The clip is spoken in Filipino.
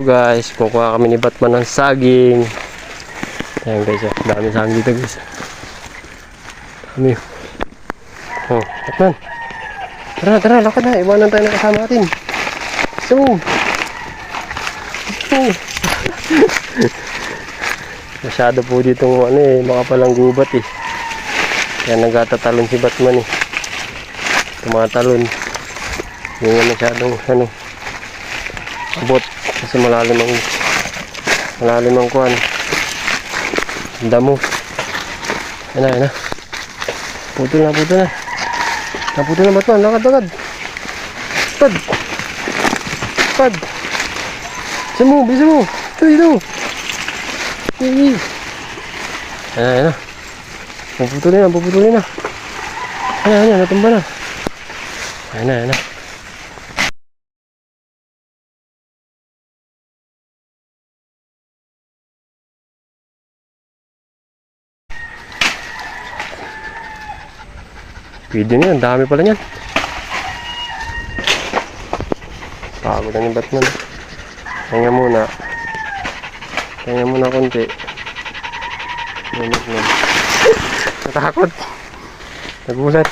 Guys, kukuha kami ni Batman ng saging. Ayan guys, dami saging dito guys. Dami. Oh, Batman. Tara, lakad na. Iwanan tayo ng kasama natin. So. Masyado po ditong makapalang gubat eh. Kaya nagtatatalon si Batman eh. Tumatalon. Hindi nga masyadong abot. Kasi malalim ang kuhan. Damo. Ayan na. Putol na. Naputol na Batman. Lakad. Pad. Bisa mo. Dito. Ayan na. Puputulin na. Ayan, natumba na. Ayan na. Pwede na yan, dami pala niyan. Pagod na ni Batman. Kaya muna konti. Natakot. Nagulat.